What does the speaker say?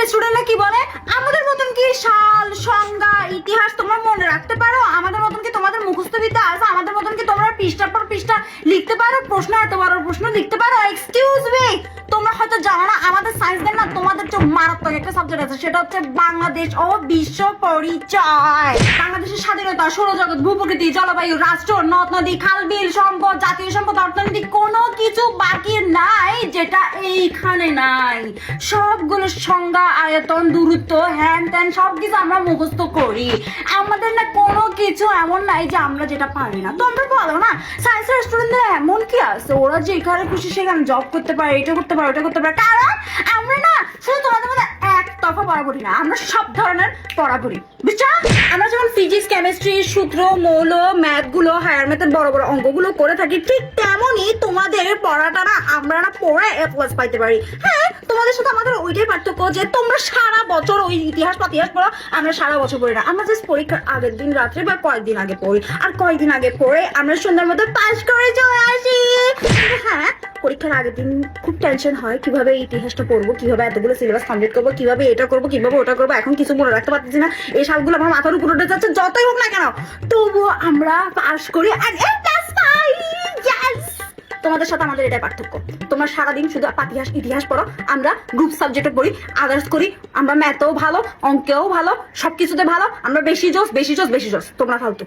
স্টুডেন্টরা কি বলে, আমাদের মতন কি সাল সংজ্ঞা ইতিহাস তোমরা মনে রাখতে পারো? আমাদের মতন কি তোমাদের মুখস্থ বিদ্যা আছে? আমাদের মতন কি তোমরা পৃষ্ঠার পর পৃষ্ঠা লিখতে পারো? প্রশ্ন এত বড় প্রশ্ন লিখতে পারো? এক্সকিউজ মি, তোমরা হয়তো জানো না আমাদের সায়েন্সদের না তোমাদের যে মারাত্মক একটা সাবজেক্ট আছে, সেটা হচ্ছে বাংলাদেশ ও বিশ্ব পরিচয়। বাংলাদেশের স্বাধীনতা, সৌরজগৎ, ভূপ্রকৃতি, জলবায়ু, রাষ্ট্র, নদ নদী, খাল বিল, সম্পদ, জাতীয় সম্পদ, অর্থনীতি, কোনো কিছু বাকি নাই যেটা এইখানে নাই। সবগুলো সংজ্ঞা, আয়তন, দূরত্ব, হ্যান ত্যান সবকিছু আমরা মুখস্থ করি। আমাদের না কোনো কিছু এমন নাই যে আমরা যেটা পারি না। তোমরা বলো না সায়েন্সের স্টুডেন্টদের এমন কি আছে ওরা যেখানে খুশি সেখানে জব করতে পারে, এটা করতে পারে, ওটা করতে পারে? কারণ আমরা না শুধু তোমাদের মধ্যে এক তফা পড়া পড়ি না, আমরা সব ধরনের পড়া পড়ি, বুঝছো? আমরা যেমন ফিজিক্স, কেমিস্ট্রি, সূত্র, মৌল, ম্যাথ গুলো, হায়ার ম্যাথের বড় বড় অঙ্কগুলো করে থাকি, ঠিক তেমনই তোমাদের পড়াটা না আমরা না পড়ে এ প্লাস পাইতে পারি। হ্যাঁ, তোমাদের সাথে আমাদের ওইটাই পার্থক্য যে তোমরা সারা বছর ওই ইতিহাস পড়ো, আমরা সারা বছর পড়ি না। আমরা জাস্ট পরীক্ষার আগের দিন রাত্রে বা কয়েকদিন আগে পড়ি, আর কয়েকদিন আগে পড়ে আমরা সন্ধ্যার মধ্যে পাস করে চলে আসি। হ্যাঁ, পরীক্ষার আগের দিন খুব টেনশন হয় কিভাবে ইতিহাসটা পড়বো, কিভাবে এতগুলো সিলেবাস কমপ্লিট করবো, কিভাবে এটা করবো, কিভাবে ওটা করবো। এখন কিছু মনে রাখতে পারতেছি না, এই সালগুলো আমার মাথার উপর উঠে যাচ্ছে। যতই হোক না কেন তবুও আমরা পাস করি আর প্লাস পাই। তোমাদের সাথে আমাদের এটাই পার্থক্য। তোমরা সারাদিন শুধু ইতিহাস পড়ো, আমরা গ্রুপ সাবজেক্টে পড়ি, আদার্স করি। আমরা ম্যাথেও ভালো, অঙ্কেও ভালো, সবকিছুতে ভালো। আমরা বেশি জোস। তোমরা ফালতু।